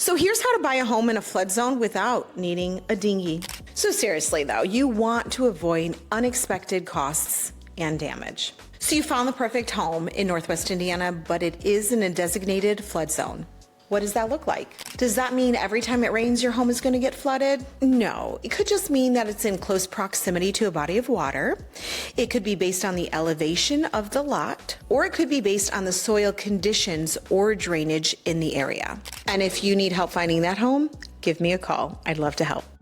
So here's how to buy a home in a flood zone without needing a dinghy. So seriously though, you want to avoid unexpected costs and damage. So you found the perfect home in Northwest Indiana, but it is in a designated flood zone. What does that look like? Does that mean every time it rains, your home is going to get flooded? No, it could just mean that it's in close proximity to a body of water. It could be based on the elevation of the lot, or it could be based on the soil conditions or drainage in the area. And if you need help finding that home, give me a call. I'd love to help.